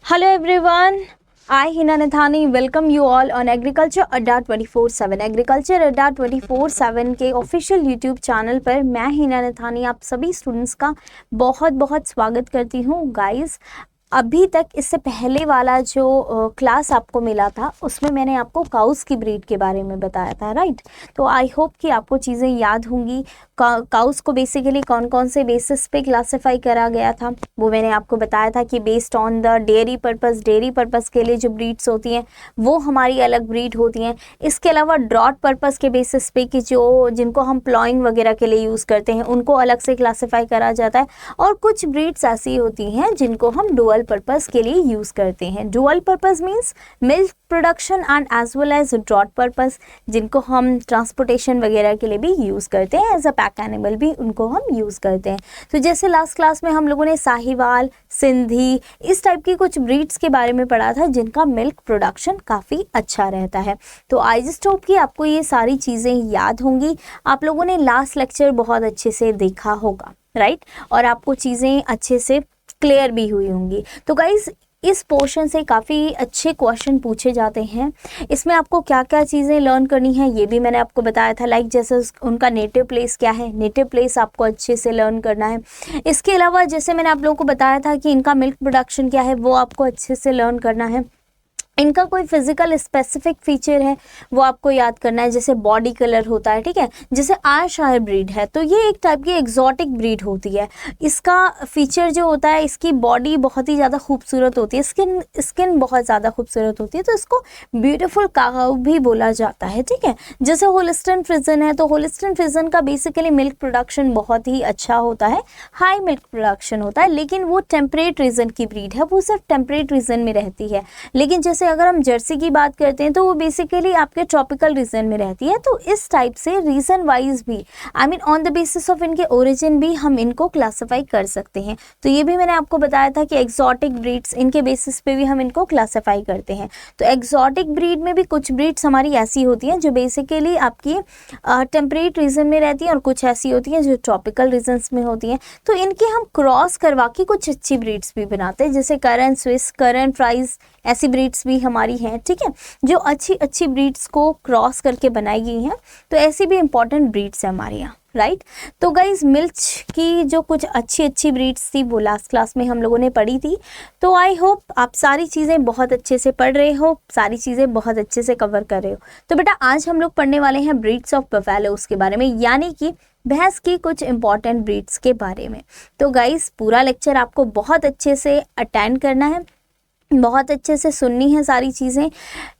Hello everyone, I Hina Nathani welcome you all on Agriculture Adda 24/7। Agriculture Adda 24/7 के official YouTube channel पर मैं हिना नथानी आप सभी students का बहुत बहुत स्वागत करती हूँ। गाइस, अभी तक इससे पहले वाला जो क्लास आपको मिला था उसमें मैंने आपको काउस की ब्रीड के बारे में बताया था, राइट। तो आई होप कि आपको चीज़ें याद होंगी। काउस को बेसिकली कौन कौन से बेसिस पे क्लासिफाई करा गया था वो मैंने आपको बताया था कि based on the dairy purpose के लिए जो ब्रीड्स होती हैं वो हमारी अलग ब्रीड होती हैं। इसके अलावा ड्रॉट पर्पस के बेसिस पे कि जिनको हम प्लॉइंग वगैरह के लिए यूज़ करते हैं उनको अलग से क्लासिफाई करा जाता है। और कुछ ब्रीड्स ऐसी होती हैं जिनको हम डुअल पर्पस के लिए यूज़ करते हैं। Dual purpose means milk production and as well as draught purpose, जिनको हम ट्रांसपोर्टेशन वगैरह के लिए भी यूज़ करते हैं। एज अ पैक एनिमल भी उनको हम यूज़ करते हैं। तो जैसे लास्ट क्लास में हम लोगों ने साहिवाल, सिंधी, इस टाइप की कुछ ब्रीड्स के बारे में पढ़ा था जिनका मिल्क प्रोडक्शन काफ़ी अच्छा रहता है। तो आई जस्ट होप कि आपको ये सारी चीज़ें याद होंगी। आप लोगों ने लास्ट लेक्चर बहुत अच्छे से देखा होगा, राइट, और आपको चीज़ें अच्छे से क्लियर भी हुई होंगी। तो गाइज, इस पोर्शन से काफ़ी अच्छे क्वेश्चन पूछे जाते हैं। इसमें आपको क्या क्या चीज़ें लर्न करनी है ये भी मैंने आपको बताया था। लाइक जैसे उनका नेटिव प्लेस क्या है, नेटिव प्लेस आपको अच्छे से लर्न करना है। इसके अलावा जैसे मैंने आप लोगों को बताया था कि इनका मिल्क प्रोडक्शन क्या है वो आपको अच्छे से लर्न करना है। इनका कोई फिजिकल स्पेसिफिक फीचर है वो आपको याद करना है, जैसे बॉडी कलर होता है, ठीक है। जैसे आयरशायर ब्रीड है तो ये एक टाइप की एग्जॉटिक ब्रीड होती है। इसका फीचर जो होता है, इसकी बॉडी बहुत ही ज़्यादा खूबसूरत होती है, स्किन बहुत ज़्यादा खूबसूरत होती है, तो इसको ब्यूटीफुल काऊ भी बोला जाता है, ठीक है। जैसे होलिस्टन फ्रिजन है तो होलिस्टन फ्रिजन का बेसिकली मिल्क प्रोडक्शन बहुत ही अच्छा होता है, हाई मिल्क प्रोडक्शन होता है, लेकिन वो टेम्परेट रीजन की ब्रीड है, वो सिर्फ टेम्परेट रीजन में रहती है। लेकिन जैसे अगर हम जर्सी की बात करते हैं तो वो बेसिकली आपके ट्रॉपिकल रीजन में रहती है। तो इस टाइप से रीजन वाइज भी ऑन द बेसिस ऑफ इनके ओरिजिन भी हम इनको क्लासिफाई कर सकते हैं। तो ये भी मैंने आपको बताया था कि एक्सोटिक ब्रीड्स, इनके बेसिस पे भी हम इनको क्लासिफाई करते हैं। तो एक्सोटिक ब्रीड में भी कुछ ब्रीड्स हमारी ऐसी होती हैं जो बेसिकली आपकी टेम्परेट रीजन में रहती हैं और कुछ ऐसी होती हैं जो ट्रॉपिकल रीजन्स में होती हैं। तो इनके हम क्रॉस करवा के कुछ अच्छी ब्रीड्स भी बनाते हैं, जैसे करन स्विस, करन फ्राइज, ऐसी ब्रीड्स भी हमारी हैं, ठीक है, जो अच्छी ब्रीड्स को क्रॉस करके बनाई गई हैं। तो ऐसी भी इंपॉर्टेंट ब्रीड्स हैं हमारे यहाँ, राइट। तो गाइज, मिल्क की जो कुछ अच्छी ब्रीड्स थी वो लास्ट क्लास में हम लोगों ने पढ़ी थी। तो आई होप आप सारी चीज़ें बहुत अच्छे से पढ़ रहे हो, सारी चीज़ें बहुत अच्छे से कवर कर रहे हो। तो बेटा, आज हम लोग पढ़ने वाले हैं ब्रीड्स ऑफ बफेलोस के बारे में, यानी कि भैंस की कुछ इंपॉर्टेंट ब्रीड्स के बारे में। तो गाइज, पूरा लेक्चर आपको बहुत अच्छे से अटेंड करना है, बहुत अच्छे से सुननी है सारी चीज़ें।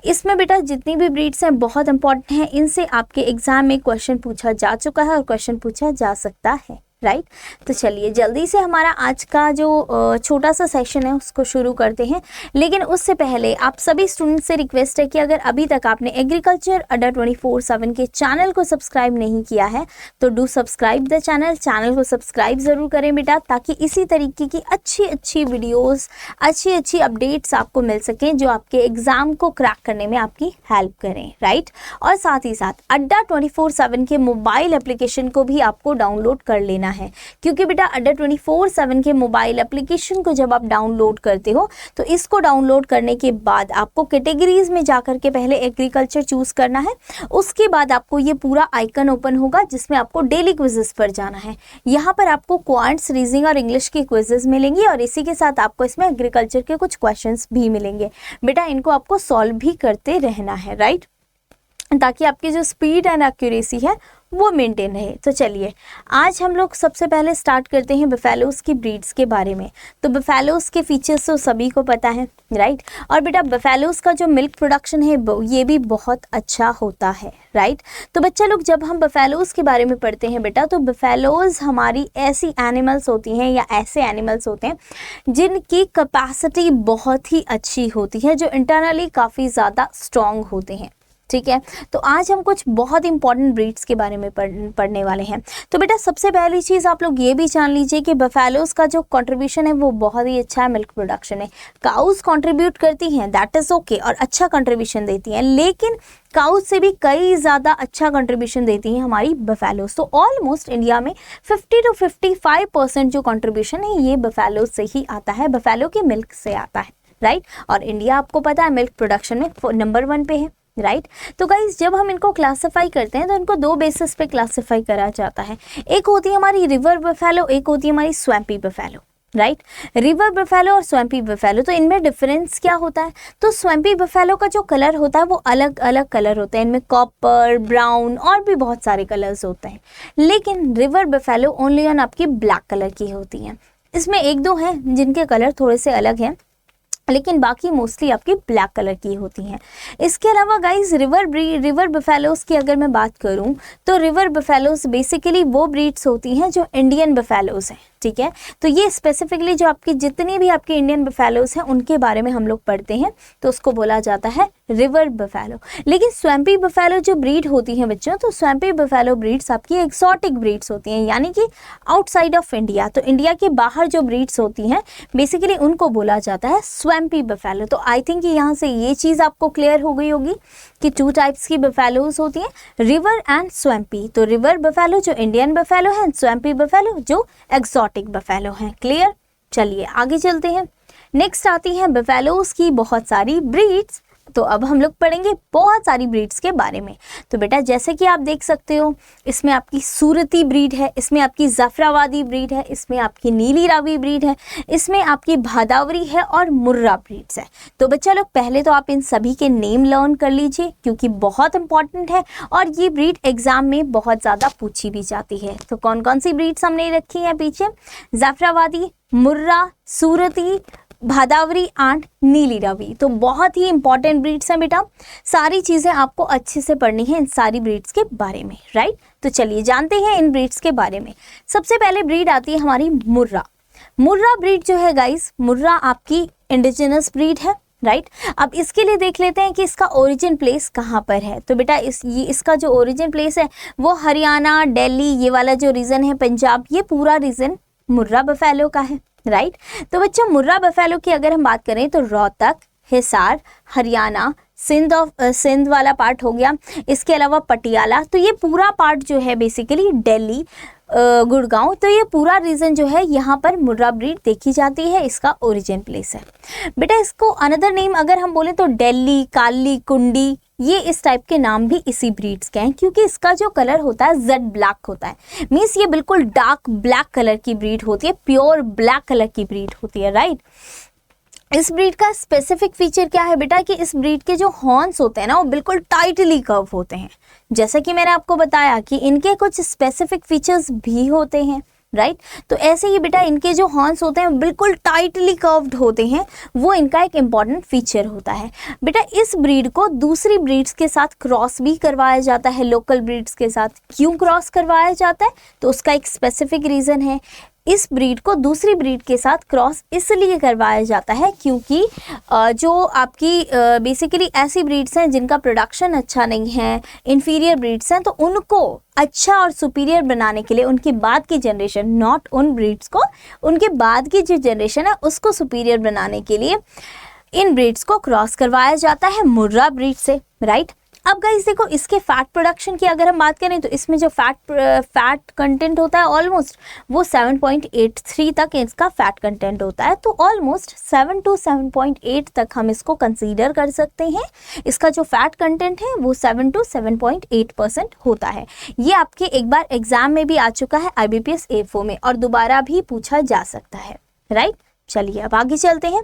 इसमें बेटा जितनी भी ब्रीड्स हैं बहुत इंपॉर्टेंट हैं, इनसे आपके एग्ज़ाम में क्वेश्चन पूछा जा चुका है और क्वेश्चन पूछा जा सकता है, राइट। तो चलिए जल्दी से हमारा आज का जो छोटा सा सेशन है उसको शुरू करते हैं। लेकिन उससे पहले आप सभी स्टूडेंट्स से रिक्वेस्ट है कि अगर अभी तक आपने एग्रीकल्चर अड्डा 24/7 के चैनल को सब्सक्राइब नहीं किया है तो डू सब्सक्राइब द चैनल को सब्सक्राइब ज़रूर करें बेटा, ताकि इसी तरीके की अच्छी वीडियोज़, अच्छी अपडेट्स आपको मिल सकें जो आपके एग्ज़ाम को क्रैक करने में आपकी हेल्प करें, राइट। और साथ ही साथ अड्डा 24/7 के मोबाइल एप्लीकेशन को भी आपको डाउनलोड कर लेना है, क्योंकि बेटा अड्डा 24/7 के मोबाइल एप्लीकेशन को जब आप डाउनलोड करते हो तो इसको डाउनलोड करने के बाद आपको कैटेगरीज में जाकर के पहले एग्रीकल्चर चूज करना है। उसके बाद आपको ये पूरा आइकन ओपन होगा जिसमें आपको डेली क्विजेस पर जाना है। यहाँ पर आपको क्वांट्स, रीजनिंग और इंग्लिश के क्विजेस मिलेंगे और इसी के साथ आपको इसमें एग्रीकल्चर के कुछ क्वेश्चंस भी मिलेंगे। बेटा इनको आपको सॉल्व भी करते रहना है, राइट, ताकि आपकी जो स्पीड एंड एक्यूरेसी है वो मेंटेन रहे। तो चलिए आज हम लोग सबसे पहले स्टार्ट करते हैं बफेलोस की ब्रीड्स के बारे में। तो बफेलोस के फीचर्स तो सभी को पता है, राइट। और बेटा बफेलोस का जो मिल्क प्रोडक्शन है ये भी बहुत अच्छा होता है, राइट। तो बच्चा लोग, जब हम बफेलोस के बारे में पढ़ते हैं बेटा, तो बफेलोस हमारी ऐसी एनिमल्स होती हैं या ऐसे एनिमल्स होते हैं जिनकी कैपेसिटी बहुत ही अच्छी होती है, जो इंटरनली काफ़ी ज़्यादा स्ट्रॉन्ग होते हैं, ठीक है। तो आज हम कुछ बहुत इंपॉर्टेंट ब्रीड्स के बारे में पढ़ने वाले हैं। तो बेटा सबसे पहली चीज़ आप लोग ये भी जान लीजिए कि बफेलोस का जो कंट्रीब्यूशन है वो बहुत ही अच्छा है मिल्क प्रोडक्शन है। काउस कंट्रीब्यूट करती हैं, दैट इज़ ओके, और अच्छा कंट्रीब्यूशन देती हैं, लेकिन काउस से भी कई ज़्यादा अच्छा कंट्रीब्यूशन देती हैं हमारी बफेलोस। तो ऑलमोस्ट इंडिया में 50 to 55% जो कंट्रीब्यूशन है ये बफेलोस से ही आता है, बफेलो के मिल्क से आता है, राइट। और इंडिया आपको पता है मिल्क प्रोडक्शन में नंबर 1 पे है, राइट। तो गाइज जब हम इनको क्लासिफाई करते हैं तो इनको 2 बेसिस पे क्लासिफाई करा जाता है। एक होती है हमारी रिवर बफेलो, एक होती है हमारी swampy buffalo, right. River buffalo और स्वैम्पी बफेलो, तो इनमें डिफरेंस क्या होता है? तो स्वैम्पी बफेलो का जो कलर होता है वो अलग अलग कलर होते हैं, इनमें कॉपर, ब्राउन और भी बहुत सारे कलर्स होते हैं। लेकिन रिवर बफेलो ओनली ऑन आपकी ब्लैक कलर की होती हैं। इसमें 1-2 हैं जिनके कलर थोड़े से अलग हैं, लेकिन बाकी मोस्टली आपकी ब्लैक कलर की होती हैं। इसके अलावा गाइज रिवर बफेलोज की अगर मैं बात करूं तो रिवर बफेलोज बेसिकली वो ब्रीड्स होती हैं जो इंडियन बफेलोज हैं, ठीक है। तो ये स्पेसिफिकली जो आपकी जितनी भी आपकी इंडियन बफेलोज हैं उनके बारे में हम लोग पढ़ते हैं, तो उसको बोला जाता है रिवर बफेलो। लेकिन स्वैम्पी बफेलो जो ब्रीड होती हैं बच्चों, तो स्वैम्पी बफेलो ब्रीड्स आपकी एक्सोटिक ब्रीड्स होती हैं, यानी कि आउटसाइड ऑफ इंडिया, तो इंडिया के बाहर जो ब्रीड्स होती हैं बेसिकली उनको बोला जाता है स्वैम्पी बफेलो। तो आई थिंक यहाँ से ये चीज़ आपको क्लियर हो गई होगी कि 2 टाइप्स की बफेलोज होती हैं, रिवर एंड स्वैम्पी। तो रिवर बफेलो जो इंडियन बफेलो है, स्वैम्पी बफेलो जो एक्सोटिक बफेलो हैं। क्लियर? चलिए आगे चलते हैं। नेक्स्ट आती हैं बफेलोज की बहुत सारी ब्रीड्स। तो अब हम लोग पढ़ेंगे बहुत सारी ब्रीड्स के बारे में। तो बेटा जैसे कि आप देख सकते हो, इसमें आपकी सूरती ब्रीड है, इसमें आपकी जाफराबादी ब्रीड है, इसमें आपकी नीली रावी ब्रीड है, इसमें आपकी भादावरी है और मुर्रा ब्रीड्स है। तो बच्चा लोग पहले तो आप इन सभी के नेम लर्न कर लीजिए क्योंकि बहुत इंपॉर्टेंट है और ये ब्रीड एग्जाम में बहुत ज़्यादा पूछी भी जाती है। तो कौन कौन सी ब्रीड्स हमने रखी है पीछे? जाफराबादी, मुर्रा, सूरती, भादावरी एंड नीली रावी। तो बहुत ही इंपॉर्टेंट ब्रीड्स हैं बेटा, सारी चीज़ें आपको अच्छे से पढ़नी है इन सारी ब्रीड्स के बारे में, राइट। तो चलिए जानते हैं इन ब्रीड्स के बारे में। सबसे पहले ब्रीड आती है हमारी मुर्रा। मुर्रा ब्रीड जो है गाइस, मुर्रा आपकी इंडिजिनस ब्रीड है, राइट। अब इसके लिए देख लेते हैं कि इसका ओरिजिन प्लेस कहाँ पर है। तो बेटा इसका जो ओरिजिन प्लेस है वो हरियाणा, दिल्ली, ये वाला जो रीजन है, पंजाब, ये पूरा रीजन मुर्रा बफेलो का है, राइट। तो बच्चों मुर्रा बफेलो की अगर हम बात करें तो रोहतक, हिसार, हरियाणा, सिंध वाला पार्ट हो गया, इसके अलावा पटियाला, तो ये पूरा पार्ट जो है बेसिकली दिल्ली, गुड़गांव, तो ये पूरा रीजन जो है यहाँ पर मुर्रा ब्रीड देखी जाती है, इसका ओरिजिन प्लेस है। बेटा इसको अनदर नेम अगर हम बोले तो दिल्ली, काली, कुंडी, ये इस टाइप के नाम भी इसी ब्रीड्स के हैं क्योंकि इसका जो कलर होता है जेड ब्लैक होता है, मीन्स ये बिल्कुल डार्क ब्लैक कलर की ब्रीड होती है, प्योर ब्लैक कलर की ब्रीड होती है, राइट। इस ब्रीड का स्पेसिफिक फीचर क्या है बेटा कि इस ब्रीड के जो हॉर्न्स होते हैं ना वो बिल्कुल टाइटली कर्व होते हैं। जैसा कि मैंने आपको बताया कि इनके कुछ स्पेसिफिक फीचर्स भी होते हैं, राइट। तो ऐसे ही बेटा इनके जो हॉर्न्स होते हैं बिल्कुल टाइटली कर्व्ड होते हैं, वो इनका एक इम्पॉर्टेंट फीचर होता है। बेटा इस ब्रीड को दूसरी ब्रीड्स के साथ क्रॉस भी करवाया जाता है, लोकल ब्रीड्स के साथ। क्यों क्रॉस करवाया जाता है? तो उसका एक स्पेसिफिक रीज़न है। इस ब्रीड को दूसरी ब्रीड के साथ क्रॉस इसलिए करवाया जाता है क्योंकि जो आपकी बेसिकली ऐसी ब्रीड्स हैं जिनका प्रोडक्शन अच्छा नहीं है, इन्फीरियर ब्रीड्स हैं, तो उनको अच्छा और सुपीरियर बनाने के लिए उनके बाद की जनरेशन, नॉट उन ब्रीड्स को, उनके बाद की जो जनरेशन है उसको सुपीरियर बनाने के लिए इन ब्रीड्स को क्रॉस करवाया जाता है मुर्रा ब्रीड से, राइट। अब गाइस देखो इसके फैट प्रोडक्शन की अगर हम बात करें तो इसमें जो फैट कंटेंट होता है ऑलमोस्ट वो 7.83 तक इसका फैट कंटेंट होता है। तो ऑलमोस्ट 7 to 7.8 तक हम इसको कंसीडर कर सकते हैं। इसका जो फैट कंटेंट है वो 7 to 7.8% होता है। ये आपके एक बार एग्जाम में भी आ चुका है IBPS A4 में और दोबारा भी पूछा जा सकता है, राइट। चलिए अब आगे चलते हैं।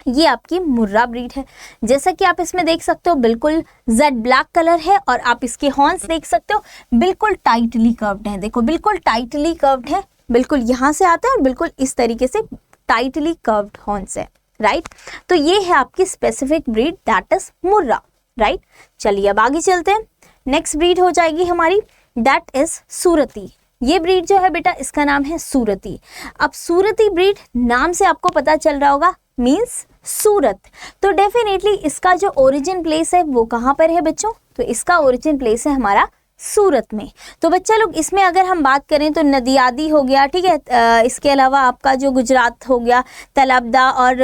ये आपकी मुर्रा ब्रीड है, जैसा कि आप इसमें देख सकते हो बिल्कुल जेड ब्लैक कलर है और आप इसके हॉर्न्स देख सकते हो बिल्कुल टाइटली कर्व्ड है। देखो बिल्कुल टाइटली कर्व्ड है, बिल्कुल यहाँ से आता है और बिल्कुल इस तरीके से टाइटली कर्व्ड हॉर्न्स है, राइट। तो ये है आपकी specific breed that is Murrah, right. चलिए अब आगे चलते हैं। नेक्स्ट ब्रीड हो जाएगी हमारी दैट इज सूरती। ये ब्रीड जो है बेटा इसका नाम है सूरती। अब सूरती ब्रीड नाम से आपको पता चल रहा होगा मीन्स सूरत, तो डेफिनेटली इसका जो ओरिजिन प्लेस है वो कहाँ पर है बच्चों? तो इसका ओरिजिन प्लेस है हमारा सूरत में। तो बच्चा लोग इसमें अगर हम बात करें तो नदियादी हो गया, ठीक है, इसके अलावा आपका जो गुजरात हो गया तलबदा, और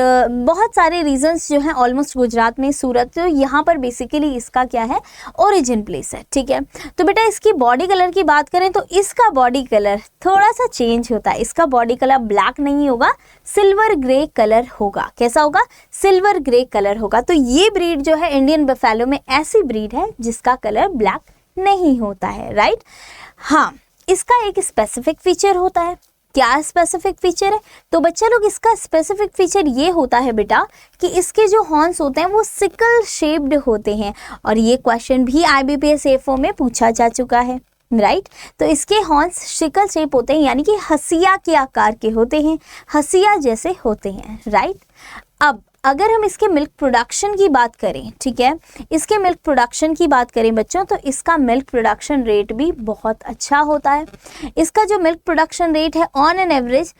बहुत सारे रीजन्स जो हैं ऑलमोस्ट गुजरात में सूरत, तो यहाँ पर बेसिकली इसका क्या है, ओरिजिन प्लेस है। ठीक है, तो बेटा इसकी बॉडी कलर की बात करें तो इसका बॉडी कलर थोड़ा सा चेंज होता है। इसका बॉडी कलर ब्लैक नहीं होगा, सिल्वर ग्रे कलर होगा। कैसा होगा, सिल्वर ग्रे कलर होगा। तो ये ब्रीड जो है इंडियन बफेलो में ऐसी ब्रीड है जिसका कलर ब्लैक नहीं होता है, राइट। हाँ, इसका एक स्पेसिफिक फीचर होता है। क्या स्पेसिफिक फीचर है, तो बच्चा लोग इसका स्पेसिफिक फीचर ये होता है बेटा कि इसके जो हॉर्न्स होते हैं वो सिकल शेप्ड होते हैं, और ये क्वेश्चन भी IBPS AFO में पूछा जा चुका है, राइट। तो इसके हॉर्न्स सिकल शेप होते हैं, यानी कि हसिया के आकार के होते हैं, हसिया जैसे होते हैं, राइट। अब अगर हम इसके मिल्क प्रोडक्शन की बात करें, ठीक है, इसके मिल्क प्रोडक्शन की बात करें बच्चों, तो इसका मिल्क प्रोडक्शन रेट भी बहुत अच्छा होता है। इसका जो मिल्क प्रोडक्शन रेट है ऑन एन एवरेज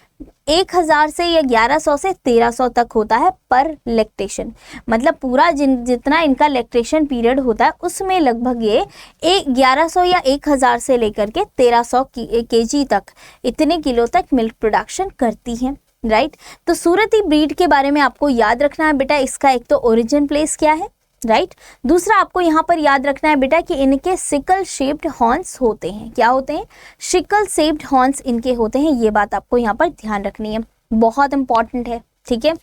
1000 से या 1100 से 1300 तक होता है पर लैक्टेशन। मतलब पूरा जितना इनका लैक्टेशन पीरियड होता है उसमें लगभग ये 1100 या 1000 से लेकर के 1300 kg तक, इतने किलो तक मिल्क प्रोडक्शन करती हैं, राइट। तो सूरती ब्रीड के बारे में आपको याद रखना है बेटा, इसका एक तो ओरिजिन प्लेस क्या है, राइट। दूसरा आपको यहाँ पर याद रखना है बेटा कि इनके सिकल शेप्ड हॉर्न्स होते हैं। क्या होते हैं, सिकल शेप्ड हॉर्न्स इनके होते हैं। ये बात आपको यहाँ पर ध्यान रखनी है, बहुत इंपॉर्टेंट है, ठीक है।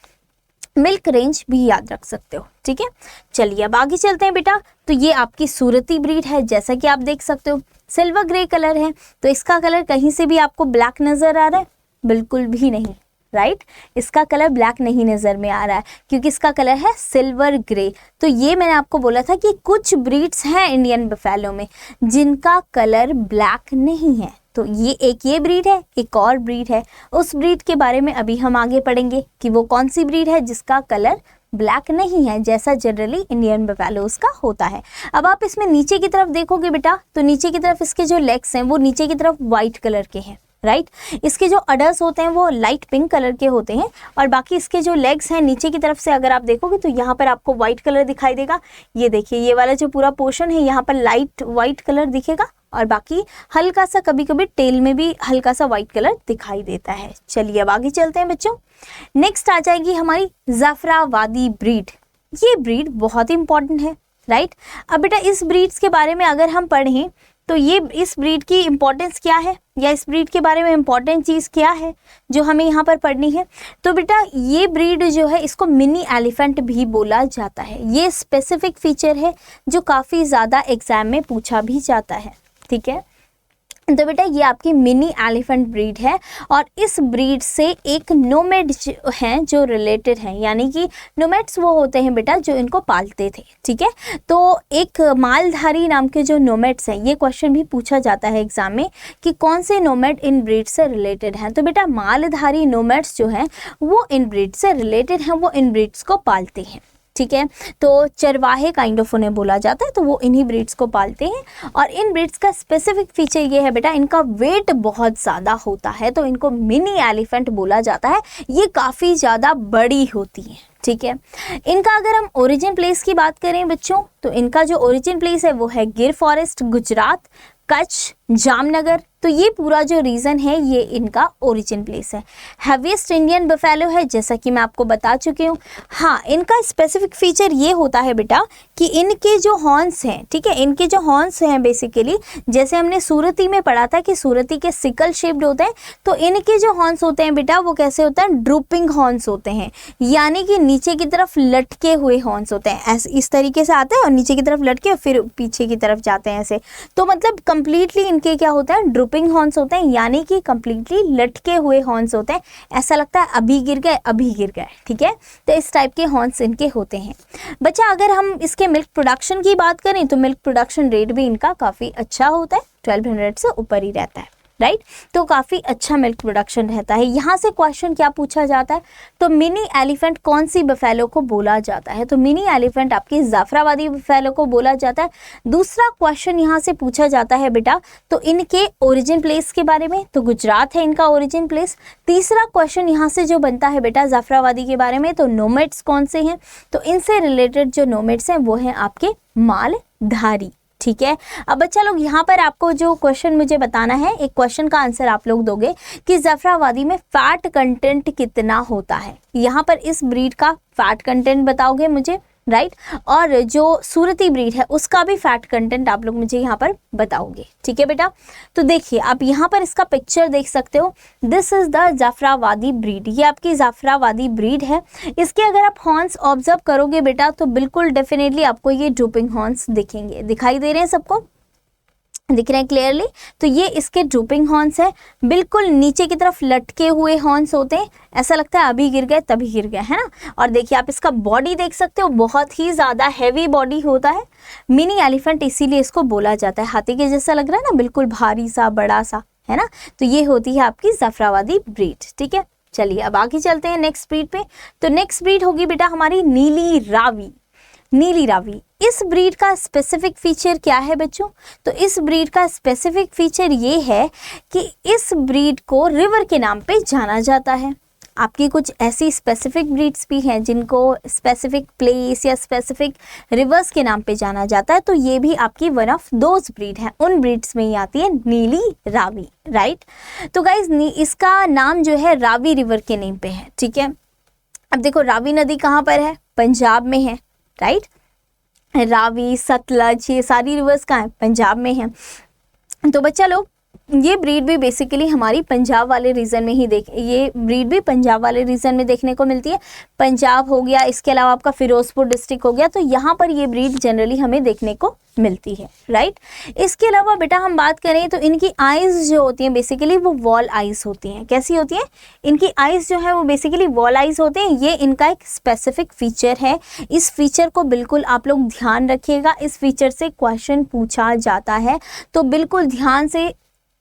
मिल्क रेंज भी याद रख सकते हो, ठीक है। चलिए अब आगे चलते हैं बेटा। तो ये आपकी सूरती ब्रीड है, जैसा कि आप देख सकते हो सिल्वर ग्रे कलर है। तो इसका कलर कहीं से भी आपको ब्लैक नजर आ रहा है, बिल्कुल भी नहीं, राइट। इसका कलर ब्लैक नहीं नज़र में आ रहा है क्योंकि इसका कलर है सिल्वर ग्रे। तो ये मैंने आपको बोला था कि कुछ ब्रीड्स हैं इंडियन बफेलो में जिनका कलर ब्लैक नहीं है। तो ये ब्रीड है, एक और ब्रीड है, उस ब्रीड के बारे में अभी हम आगे पढ़ेंगे कि वो कौन सी ब्रीड है जिसका कलर ब्लैक नहीं है, जैसा जनरली इंडियन बफेलोज का होता है। अब आप इसमें नीचे की तरफ देखोगे बेटा, तो नीचे की तरफ इसके जो लेग्स हैं वो नीचे की तरफ वाइट कलर के हैं, राइट। इसके जो अडर्स होते हैं वो लाइट पिंक कलर के होते हैं, और बाकी इसके जो लेग्स हैं नीचे की तरफ से अगर आप देखोगे तो यहाँ पर आपको वाइट कलर दिखाई देगा। ये देखिए, ये वाला जो पूरा पोर्शन है यहाँ पर लाइट वाइट कलर दिखेगा, और बाकी हल्का सा कभी कभी टेल में भी हल्का सा वाइट कलर दिखाई देता है। चलिए अब आगे चलते हैं बच्चों। नेक्स्ट आ जाएगी हमारी जाफराबादी ब्रीड। ये ब्रीड बहुत इंपॉर्टेंट है, राइट। अब बेटा इस ब्रीड्स के बारे में अगर हम पढ़ें तो ये इस ब्रीड की इंपॉर्टेंस क्या है, या इस ब्रीड के बारे में इंपॉर्टेंट चीज़ क्या है जो हमें यहाँ पर पढ़नी है। तो बेटा ये ब्रीड जो है इसको मिनी एलिफेंट भी बोला जाता है। ये स्पेसिफिक फीचर है जो काफ़ी ज़्यादा एग्जाम में पूछा भी जाता है, ठीक है। तो बेटा ये आपकी मिनी एलिफेंट ब्रीड है, और इस ब्रीड से एक नोमैड हैं जो रिलेटेड हैं, यानी कि नोमैड्स वो होते हैं बेटा जो इनको पालते थे, ठीक है। तो एक मालधारी नाम के जो नोमैड्स हैं, ये क्वेश्चन भी पूछा जाता है एग्जाम में कि कौन से नोमैड इन ब्रीड से रिलेटेड हैं। तो बेटा मालधारी नोमैड्स जो हैं वो इन ब्रीड से रिलेटेड हैं, वो इन ब्रीड्स को पालते हैं, ठीक है। तो चरवाहे काइंड ऑफ उन्हें बोला जाता है, तो वो इन्हीं ब्रीड्स को पालते हैं। और इन ब्रीड्स का स्पेसिफिक फीचर ये है बेटा, इनका वेट बहुत ज़्यादा होता है, तो इनको मिनी एलिफेंट बोला जाता है। ये काफ़ी ज़्यादा बड़ी होती हैं, ठीक है। इनका अगर हम ओरिजिन प्लेस की बात करें बच्चों, तो इनका जो ओरिजिन प्लेस है वो है गिर फॉरेस्ट, गुजरात, कच्छ, जामनगर। तो ये पूरा जो रीजन है ये इनका ओरिजिन प्लेस है। हैवीएस्ट इंडियन बफेलो है, जैसा कि मैं आपको बता चुकी हूँ। हाँ, इनका स्पेसिफिक फीचर ये होता है बेटा कि इनके जो हॉर्न्स हैं, ठीक है, इनके जो हॉर्न्स हैं बेसिकली जैसे हमने सूरती में पढ़ा था कि सूरती के सिकल शेप्ड होते हैं, तो इनके जो हॉर्न्स होते हैं बेटा वो कैसे होते हैं, ड्रूपिंग हॉर्न्स होते हैं, यानी कि नीचे की तरफ लटके हुए हॉर्न्स होते हैं। ऐसे इस तरीके से आते हैं और नीचे की तरफ लटके और फिर पीछे की तरफ जाते हैं ऐसे। तो मतलब कंप्लीटली इनके क्या होता है, ड्रूपिंग हॉर्न्स होते हैं, यानी कि कंप्लीटली लटके हुए हॉर्न्स होते हैं। ऐसा लगता है अभी गिर गए अभी गिर गए, ठीक है। तो इस टाइप के हॉर्न्स इनके होते हैं। बच्चा अगर हम इसके मिल्क प्रोडक्शन की बात करें तो मिल्क प्रोडक्शन रेट भी इनका काफ़ी अच्छा होता है, 1200 से ऊपर ही रहता है, राइट। तो काफ़ी अच्छा मिल्क प्रोडक्शन रहता है। यहाँ से क्वेश्चन क्या पूछा जाता है, तो मिनी एलिफेंट कौन सी बफेलो को बोला जाता है, तो मिनी एलिफेंट आपकी जाफराबादी बफेलो को बोला जाता है। दूसरा क्वेश्चन यहाँ से पूछा जाता है बेटा तो इनके ओरिजिन प्लेस के बारे में, तो गुजरात है इनका ओरिजिन प्लेस। तीसरा क्वेश्चन यहाँ से जो बनता है बेटा जाफराबादी के बारे में, तो नोमैड्स कौन से हैं, तो इनसे रिलेटेड जो नोमैड्स हैं वो हैं आपके मालधारी, ठीक है। अब बच्चा लोग यहाँ पर आपको जो क्वेश्चन मुझे बताना है, एक क्वेश्चन का आंसर आप लोग दोगे कि जाफराबादी में फैट कंटेंट कितना होता है। यहाँ पर इस ब्रीड का फैट कंटेंट बताओगे मुझे, राइट। और जो सूरती ब्रीड है उसका भी फैट कंटेंट आप लोग मुझे यहाँ पर बताओगे, ठीक है बेटा। तो देखिए आप यहाँ पर इसका पिक्चर देख सकते हो, this is the Jafarabadi breed, ये आपकी जाफराबादी ब्रीड है। इसके अगर आप हॉर्न्स ऑब्जर्व करोगे बेटा तो बिल्कुल डेफिनेटली आपको ये ड्रूपिंग हॉर्न्स दिखेंगे, दिखाई दे रहे हैं सबको, दिख रहे हैं क्लियरली। तो ये इसके ड्रूपिंग हॉर्न्स है, बिल्कुल नीचे की तरफ लटके हुए हॉर्न्स होते हैं, ऐसा लगता है अभी गिर गए तभी गिर गए, है ना। और देखिए आप इसका बॉडी देख सकते हो, बहुत ही ज़्यादा हैवी बॉडी होता है, मिनी एलिफेंट इसीलिए इसको बोला जाता है, हाथी के जैसा लग रहा है ना, बिल्कुल भारी सा बड़ा सा, है ना। तो ये होती है आपकी जाफराबादी ब्रीड, ठीक है। चलिए अब आगे चलते हैं नेक्स्ट ब्रीड पे। तो नेक्स्ट ब्रीड होगी बेटा हमारी नीली रावी। नीली रावी, इस ब्रीड का स्पेसिफिक फीचर क्या है बच्चों? तो इस ब्रीड का स्पेसिफिक फीचर ये है कि इस ब्रीड को रिवर के नाम पे जाना जाता है। आपकी कुछ ऐसी स्पेसिफिक ब्रीड्स भी हैं जिनको स्पेसिफिक प्लेस या स्पेसिफिक रिवर्स के नाम पे जाना जाता है, तो ये भी आपकी वन ऑफ दोज ब्रीड है, उन ब्रीड्स में ही आती है नीली रावी, राइट। तो गाइज इसका नाम जो है रावी रिवर के नेम पे है, ठीक है। अब देखो रावी नदी कहाँ पर है? पंजाब में है, राइट। रावी, सतलज, ये सारी रिवर्स कहाँ है? पंजाब में है। तो बच्चा लोग ये ब्रीड भी बेसिकली हमारी पंजाब वाले रीजन में ही ये ब्रीड भी पंजाब वाले रीजन में देखने को मिलती है। पंजाब हो गया, इसके अलावा आपका फिरोजपुर डिस्ट्रिक्ट हो गया, तो यहाँ पर ये ब्रीड जनरली हमें देखने को मिलती है, राइट। इसके अलावा बेटा हम बात करें तो इनकी आइज़ जो होती हैं बेसिकली वो वॉल आइज़ होती हैं। कैसी होती हैं? इनकी आइज़ जो है वो बेसिकली वॉल आइज़ होते हैं। ये इनका एक स्पेसिफिक फीचर है, इस फीचर को बिल्कुल आप लोग ध्यान रखिएगा, इस फीचर से क्वेश्चन पूछा जाता है, तो बिल्कुल ध्यान से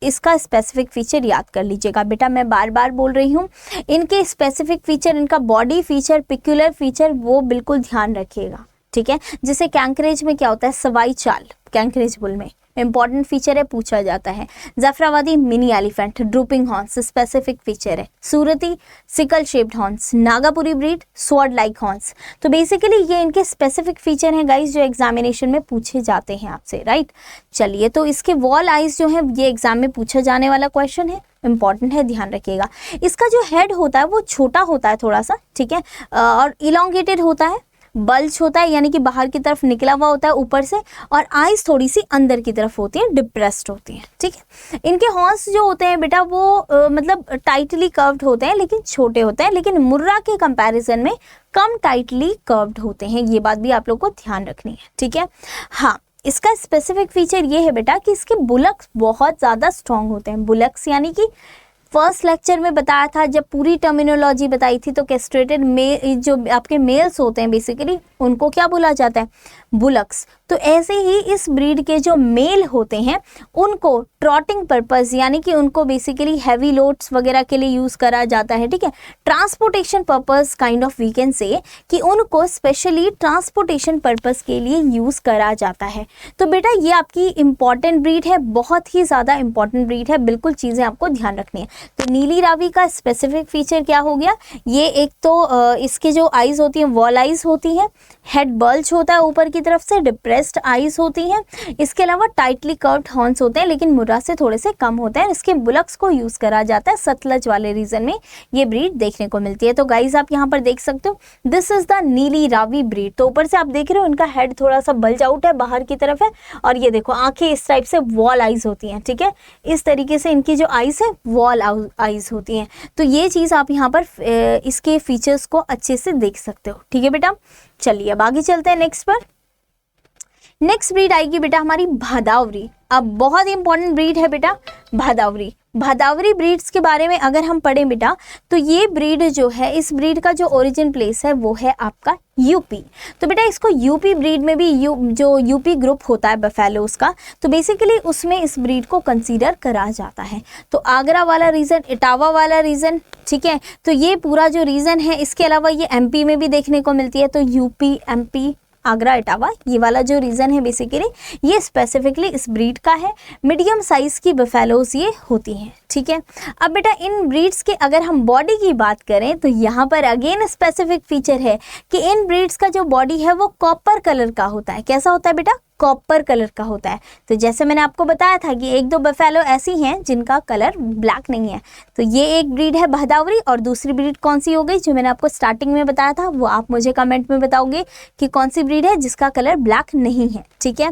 इसका स्पेसिफिक फीचर याद कर लीजिएगा बेटा। मैं बार बार बोल रही हूँ, इनके स्पेसिफिक फीचर, इनका बॉडी फीचर, पिक्यूलर फीचर, वो बिल्कुल ध्यान रखिएगा, ठीक है। जैसे कैंकरेज में क्या होता है? सवाई चाल, कैंकरेज बुल में इंपॉर्टेंट फीचर है, पूछा जाता है। Jafarabadi mini elephant, drooping horns specific feature है। Surti sickle shaped horns, Nagpuri breed sword like horns. तो बेसिकली ये इनके स्पेसिफिक फीचर हैं गाइस जो एग्जामिनेशन में पूछे जाते हैं आपसे, राइट। चलिए तो इसके वॉल आइज जो है ये एग्जाम में पूछा जाने वाला क्वेश्चन है, इंपॉर्टेंट है, ध्यान रखिएगा। इसका जो हेड होता है वो छोटा होता है थोड़ा सा, ठीक है, और इलोंगेटेड होता है, बल्ज होता है यानी कि बाहर की तरफ निकला हुआ होता है ऊपर से, और आइज थोड़ी सी अंदर की तरफ होती है, डिप्रेस्ड होती हैं, ठीक है। इनके हॉर्न्स जो होते हैं बेटा वो मतलब टाइटली कर्व्ड होते हैं लेकिन छोटे होते हैं, लेकिन मुर्रा के कंपैरिजन में कम टाइटली कर्व्ड होते हैं, ये बात भी आप लोग को ध्यान रखनी है, ठीक है। हाँ, इसका स्पेसिफिक फीचर ये है बेटा कि इसके बुलक्स बहुत ज़्यादा स्ट्रॉन्ग होते हैं। बुलक्स यानी कि फर्स्ट लेक्चर में बताया था जब पूरी टर्मिनोलॉजी बताई थी, तो कैस्ट्रेटेड जो आपके मेल्स होते हैं बेसिकली उनको क्या बोला जाता है? बुलक्स। तो ऐसे ही इस ब्रीड के जो मेल होते हैं उनको ट्रॉटिंग पर्पस यानी कि उनको बेसिकली हैवी लोड्स वगैरह के लिए यूज़ करा जाता है, ठीक है। Transportation purpose kind of we can say कि उनको स्पेशली ट्रांसपोर्टेशन पर्पस के लिए यूज़ करा जाता है। तो बेटा ये आपकी इंपॉर्टेंट ब्रीड है, बहुत ही ज़्यादा इंपॉर्टेंट ब्रीड है, बिल्कुल चीज़ें आपको ध्यान रखनी है। तो नीली रावी का स्पेसिफिक फीचर क्या हो गया? ये एक तो इसके जो आइज़ होती हैं वॉल आइज़ होती हैं, हेड बल्ज होता है ऊपर की तरफ से, डिप्रेस्ड आइज़ होती हैं, इसके अलावा टाइटली कर्व्ड हॉर्न्स होते हैं लेकिन मुर्रा से थोड़े से कम होते हैं। इसके बुलक्स को यूज़ करा जाता है, सतलज वाले रीजन में ये ब्रीड देखने को मिलती है। तो गाइज आप यहाँ पर देख सकते हो, दिस इज द नीली रावी ब्रीड। तो ऊपर से आप देख रहे हो इनका हेड थोड़ा सा बल्ज आउट है, बाहर की तरफ है, और ये देखो आंखें इस टाइप से वॉल आइज़ होती हैं, ठीक है। इस तरीके से इनकी जो आइज़ है वॉल आइज़ होती हैं। तो ये चीज़ आप यहाँ पर इसके फीचर्स को अच्छे से देख सकते हो, ठीक है बेटा। चलिए अब आगे चलते हैं नेक्स्ट पर। नेक्स्ट ब्रीड आएगी बेटा हमारी भादावरी। अब बहुत इंपॉर्टेंट ब्रीड है बेटा भादावरी। भादावरी ब्रीड्स के बारे में अगर हम पढ़ें बेटा तो ये ब्रीड जो है, इस ब्रीड का जो ओरिजिन प्लेस है वो है आपका यूपी। तो बेटा इसको यूपी ब्रीड में भी जो यूपी ग्रुप होता है बफेलोस का, तो बेसिकली उसमें इस ब्रीड को कंसीडर करा जाता है। तो आगरा वाला रीजन, इटावा वाला रीजन, ठीक है, तो ये पूरा जो रीजन है, इसके अलावा ये एमपी में भी देखने को मिलती है। तो यूपी, एमपी, आगरा, इटावा, ये वाला जो रीजन है बेसिकली ये स्पेसिफिकली इस ब्रीड का है। मीडियम साइज की बफेलोस ये होती हैं, ठीक है। अब बेटा इन ब्रीड्स के अगर हम बॉडी की बात करें तो यहाँ पर अगेन स्पेसिफिक फीचर है कि इन ब्रीड्स का जो बॉडी है वो कॉपर कलर का होता है। कैसा होता है बेटा? कॉपर कलर का होता है। तो जैसे मैंने आपको बताया था कि एक दो बफेलो ऐसी हैं जिनका कलर ब्लैक नहीं है। तो ये एक ब्रीड है भदावरी, और दूसरी ब्रीड कौन सी हो गई जो मैंने आपको स्टार्टिंग में बताया था, वो आप मुझे कमेंट में बताओगे कि कौन सी ब्रीड है जिसका कलर ब्लैक नहीं है। ठीक है,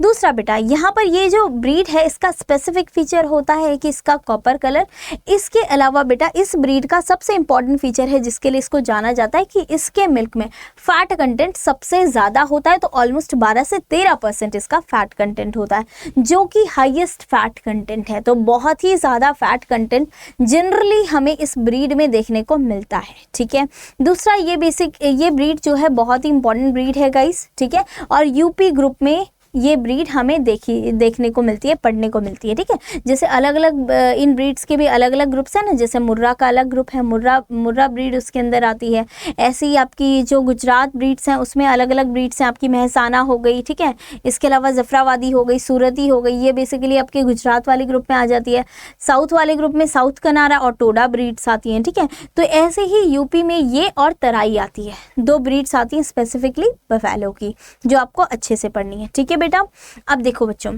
दूसरा बेटा यहाँ पर ये जो ब्रीड है इसका स्पेसिफिक फीचर होता है कि इसका कॉपर कलर। इसके अलावा बेटा इस ब्रीड का सबसे इंपॉर्टेंट फीचर है जिसके लिए इसको जाना जाता है कि इसके मिल्क में फैट कंटेंट सबसे ज़्यादा होता है। तो ऑलमोस्ट 12 से 13% इसका फैट कंटेंट होता है, जो कि हाईएस्ट फैट कंटेंट है। तो बहुत ही ज़्यादा फैट कंटेंट जनरली हमें इस ब्रीड में देखने को मिलता है। ठीक है, दूसरा ये ब्रीड जो है बहुत ही इंपॉर्टेंट ब्रीड है गाइस। ठीक है, और यूपी ग्रुप में ये ब्रीड हमें देखने को मिलती है, पढ़ने को मिलती है। ठीक है, जैसे अलग अलग इन ब्रीड्स के भी अलग अलग ग्रुप्स हैं ना, जैसे मुर्रा का अलग ग्रुप है, मुर्रा ब्रीड उसके अंदर आती है। ऐसे ही आपकी जो गुजरात ब्रीड्स हैं उसमें अलग अलग ब्रीड्स हैं, आपकी महसाना हो गई। ठीक है, इसके अलावा जफराबादी हो गई, सूरती हो गई, ये बेसिकली आपके गुजरात वाले ग्रुप में आ जाती है। साउथ वाले ग्रुप में साउथ कनारा और टोडा ब्रीड्स आती हैं। ठीक है, तो ऐसे ही यूपी में ये और तराई आती है, 2 ब्रीड्स आती हैं स्पेसिफिकली बफेलो की, जो आपको अच्छे से पढ़नी है। ठीक है बेटा, अब देखो बच्चों,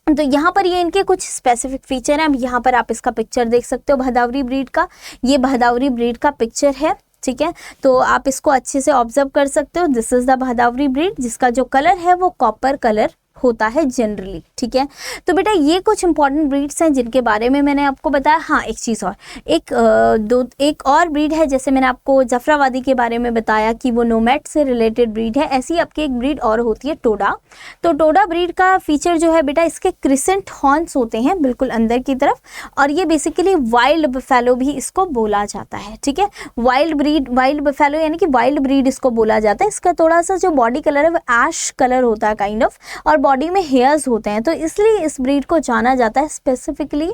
तो यहाँ पर ये इनके कुछ स्पेसिफिक फीचर हैं। अब यहाँ पर आप इसका पिक्चर देख सकते हो भदावरी ब्रीड का, ये भदावरी ब्रीड का पिक्चर है। ठीक है, तो आप इसको अच्छे से ऑब्जर्व कर सकते हो। This is the Bhadawari breed, जिसका जो कलर है वो कॉपर कलर होता है जनरली। ठीक है, तो बेटा ये कुछ इंपॉर्टेंट ब्रीड्स हैं जिनके बारे में मैंने आपको बताया। हाँ, एक चीज़ और, एक और ब्रीड है, जैसे मैंने आपको जफराबादी के बारे में बताया कि वो नोमैड से रिलेटेड ब्रीड है। ऐसी आपकी एक ब्रीड और होती है टोडा। तो टोडा ब्रीड का फीचर जो है बेटा, इसके क्रिसेंट हॉर्न्स होते हैं बिल्कुल अंदर की तरफ, और ये बेसिकली वाइल्ड बफेलो भी इसको बोला जाता है। ठीक है, वाइल्ड बफेलो यानी कि वाइल्ड ब्रीड इसको बोला जाता है। इसका थोड़ा सा जो बॉडी कलर है वो ऐश कलर होता है काइंड ऑफ, और बॉडी में हेयर्स होते हैं। तो इसलिए इस ब्रीड को जाना जाता है स्पेसिफिकली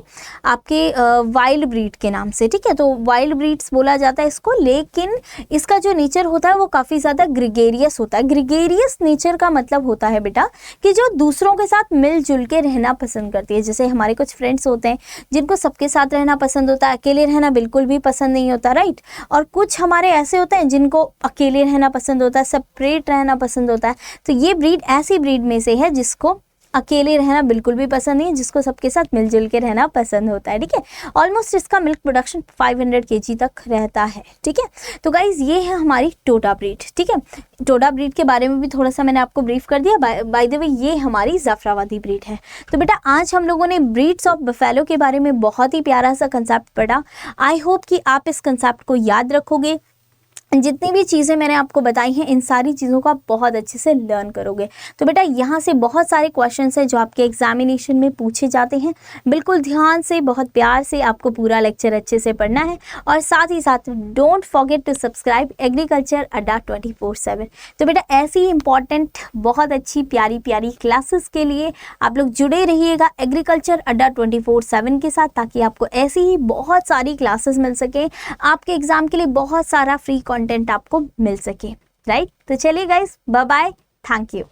आपके वाइल्ड ब्रीड के नाम से। ठीक है, तो वाइल्ड ब्रीड्स बोला जाता है इसको, लेकिन इसका जो नेचर होता है वो काफ़ी ज़्यादा ग्रिगेरियस होता है। ग्रिगेरियस नेचर का मतलब होता है बेटा कि जो दूसरों के साथ मिलजुल के रहना पसंद करती है। जैसे हमारे कुछ फ्रेंड्स होते हैं जिनको सबके साथ रहना पसंद होता है, अकेले रहना बिल्कुल भी पसंद नहीं होता, राइट। और कुछ हमारे ऐसे होते हैं जिनको अकेले रहना पसंद होता है, सेपरेट रहना पसंद होता है। तो ये ब्रीड ऐसी ब्रीड में से है जिसको अकेले रहना बिल्कुल भी पसंद नहीं है, जिसको सबके साथ मिलजुल के रहना पसंद होता है। ठीक है, ऑलमोस्ट इसका मिल्क प्रोडक्शन 500 kg तक रहता है। ठीक है, तो गाइज ये है हमारी टोडा ब्रीड। ठीक है, टोडा ब्रीड के बारे में भी थोड़ा सा मैंने आपको ब्रीफ कर दिया। बाय द वे ये हमारी जाफराबादी ब्रीड है। तो बेटा आज हम लोगों ने ब्रीड्स ऑफ बफेलो के बारे में बहुत ही प्यारा सा कंसेप्ट पढ़ा। आई होप कि आप इस कंसेप्ट को याद रखोगे। जितनी भी चीज़ें मैंने आपको बताई हैं इन सारी चीज़ों को आप बहुत अच्छे से लर्न करोगे। तो बेटा यहाँ से बहुत सारे क्वेश्चंस हैं जो आपके एग्जामिनेशन में पूछे जाते हैं। बिल्कुल ध्यान से, बहुत प्यार से आपको पूरा लेक्चर अच्छे से पढ़ना है, और साथ ही साथ don't forget to subscribe Agriculture Adda 24/7। तो बेटा ऐसी ही इंपॉर्टेंट बहुत अच्छी प्यारी प्यारी क्लासेस के लिए आप लोग जुड़े रहिएगा एग्रीकल्चर अड्डा 24/7 के साथ, ताकि आपको ऐसी ही बहुत सारी क्लासेस मिल सके, आपके एग्जाम के लिए बहुत सारा फ्री कंटेंट आपको मिल सके, राइट। तो चलिए guys, bye bye, thank you.